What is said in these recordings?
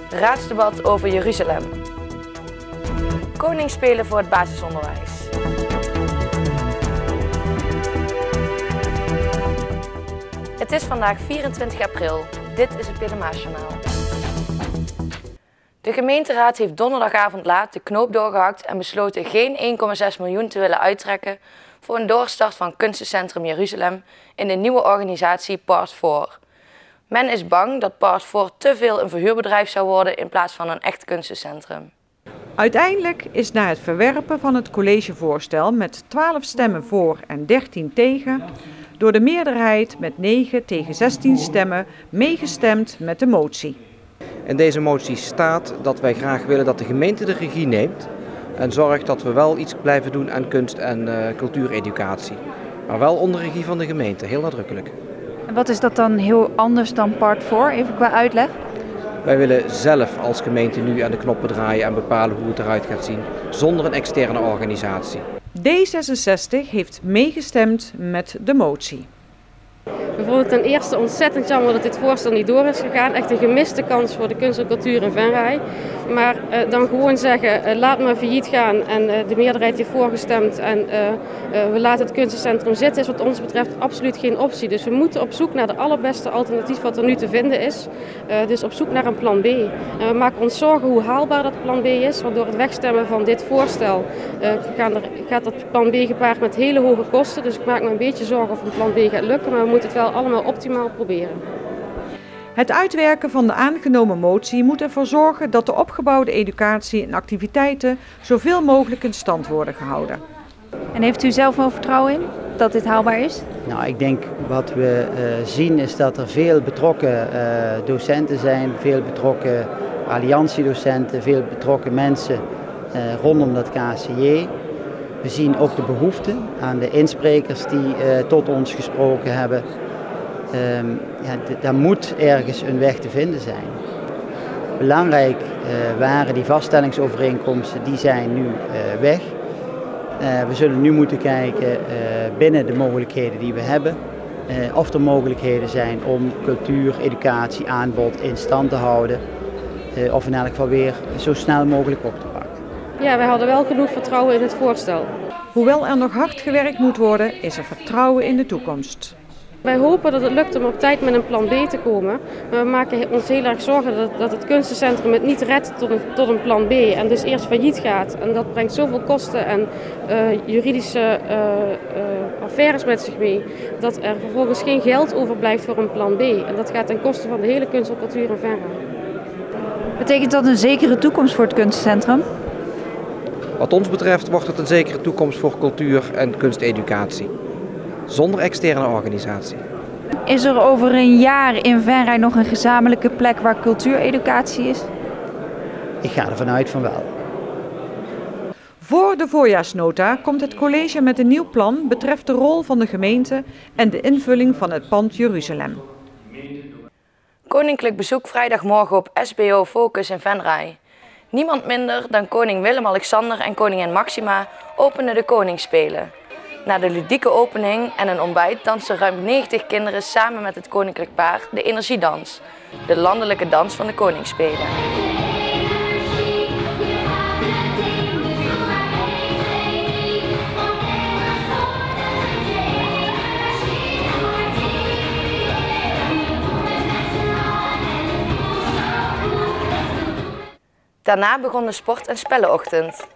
Raadsdebat over Jeruzalem. Koningsspelen voor het basisonderwijs. Het is vandaag 24 april. Dit is het Pelemaasjournaal. De gemeenteraad heeft donderdagavond laat de knoop doorgehakt en besloten geen 1,6 miljoen te willen uittrekken voor een doorstart van Kunstencentrum Jeruzalem in de nieuwe organisatie Part 4. Men is bang dat Part 4 te veel een verhuurbedrijf zou worden in plaats van een echt kunstencentrum. Uiteindelijk is na het verwerpen van het collegevoorstel met 12 stemmen voor en 13 tegen, door de meerderheid met 9 tegen 16 stemmen meegestemd met de motie. In deze motie staat dat wij graag willen dat de gemeente de regie neemt en zorgt dat we wel iets blijven doen aan kunst- en cultuureducatie. Maar wel onder regie van de gemeente, heel nadrukkelijk. En wat is dat dan heel anders dan Part 4, even qua uitleg? Wij willen zelf als gemeente nu aan de knoppen draaien en bepalen hoe het eruit gaat zien, zonder een externe organisatie. D66 heeft meegestemd met de motie. We vonden het ten eerste ontzettend jammer dat dit voorstel niet door is gegaan. Echt een gemiste kans voor de kunst en cultuur in Venray. Maar dan gewoon zeggen, laat maar failliet gaan en de meerderheid heeft voorgestemd en we laten het kunstencentrum zitten, is wat ons betreft absoluut geen optie. Dus we moeten op zoek naar de allerbeste alternatief wat er nu te vinden is. Dus op zoek naar een plan B. En we maken ons zorgen hoe haalbaar dat plan B is, want door het wegstemmen van dit voorstel gaat dat plan B gepaard met hele hoge kosten. Dus ik maak me een beetje zorgen of een plan B gaat lukken, maar we moeten het wel allemaal optimaal proberen. Het uitwerken van de aangenomen motie moet ervoor zorgen dat de opgebouwde educatie en activiteiten zoveel mogelijk in stand worden gehouden. En heeft u zelf wel vertrouwen in dat dit haalbaar is? Nou, ik denk wat we zien is dat er veel betrokken docenten zijn, veel betrokken alliantiedocenten, veel betrokken mensen rondom dat KCJ. We zien ook de behoefte aan de insprekers die tot ons gesproken hebben. Daar moet ergens een weg te vinden zijn. Belangrijk waren die vaststellingsovereenkomsten, die zijn nu weg. We zullen nu moeten kijken binnen de mogelijkheden die we hebben, of er mogelijkheden zijn om cultuur, educatie, aanbod in stand te houden. Of in elk geval weer zo snel mogelijk op te pakken. Ja, wij hadden wel genoeg vertrouwen in het voorstel. Hoewel er nog hard gewerkt moet worden, is er vertrouwen in de toekomst. Wij hopen dat het lukt om op tijd met een plan B te komen. Maar we maken ons heel erg zorgen dat het kunstencentrum het niet redt tot een plan B. En dus eerst failliet gaat. En dat brengt zoveel kosten en juridische affaires met zich mee. Dat er vervolgens geen geld overblijft voor een plan B. En dat gaat ten koste van de hele kunst en cultuur in Venray. Betekent dat een zekere toekomst voor het kunstencentrum? Wat ons betreft wordt het een zekere toekomst voor cultuur- en kunsteducatie. Zonder externe organisatie. Is er over een jaar in Venray nog een gezamenlijke plek waar cultuureducatie is? Ik ga ervan uit van wel. Voor de voorjaarsnota komt het college met een nieuw plan betreft de rol van de gemeente en de invulling van het pand Jeruzalem. Koninklijk bezoek vrijdagmorgen op SBO Focus in Venray. Niemand minder dan koning Willem-Alexander en koningin Maxima openen de koningsspelen. Na de ludieke opening en een ontbijt dansen ruim 90 kinderen samen met het koninklijk paar de Energiedans, de landelijke dans van de koningsspelen. Daarna begon de sport- en spellenochtend.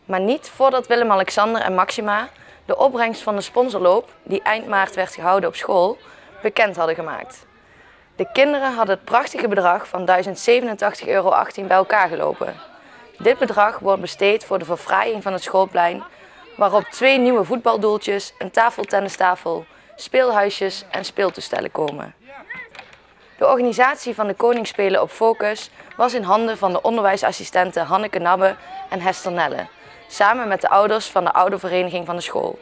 Maar niet voordat Willem-Alexander en Maxima de opbrengst van de sponsorloop, die eind maart werd gehouden op school, bekend hadden gemaakt. De kinderen hadden het prachtige bedrag van €1087,18 bij elkaar gelopen. Dit bedrag wordt besteed voor de verfraaiing van het schoolplein, waarop 2 nieuwe voetbaldoeltjes, een tafeltennistafel, speelhuisjes en speeltoestellen komen. De organisatie van de Koningsspelen op Focus was in handen van de onderwijsassistenten Hanneke Nabbe en Hester Nelle, samen met de ouders van de oudervereniging van de school.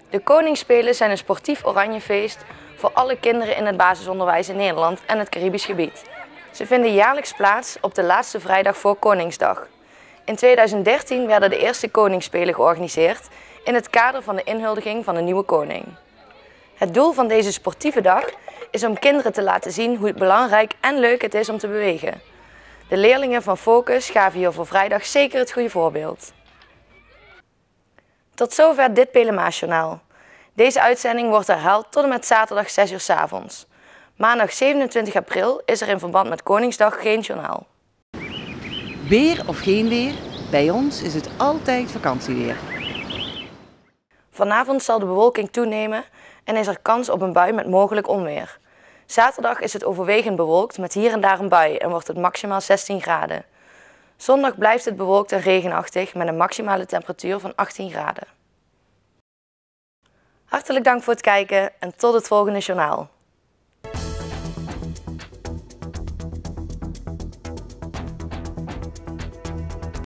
De Koningsspelen zijn een sportief oranjefeest voor alle kinderen in het basisonderwijs in Nederland en het Caribisch gebied. Ze vinden jaarlijks plaats op de laatste vrijdag voor Koningsdag. In 2013 werden de eerste Koningsspelen georganiseerd in het kader van de inhuldiging van de nieuwe koning. Het doel van deze sportieve dag is om kinderen te laten zien hoe belangrijk en leuk het is om te bewegen. De leerlingen van Focus gaven hier voor vrijdag zeker het goede voorbeeld. Tot zover dit Pelemaasjournaal. Deze uitzending wordt herhaald tot en met zaterdag 6 uur 's avonds. Maandag 27 april is er in verband met Koningsdag geen journaal. Weer of geen weer, bij ons is het altijd vakantieweer. Vanavond zal de bewolking toenemen en is er kans op een bui met mogelijk onweer. Zaterdag is het overwegend bewolkt met hier en daar een bui en wordt het maximaal 16 graden. Zondag blijft het bewolkt en regenachtig met een maximale temperatuur van 18 graden. Hartelijk dank voor het kijken en tot het volgende journaal.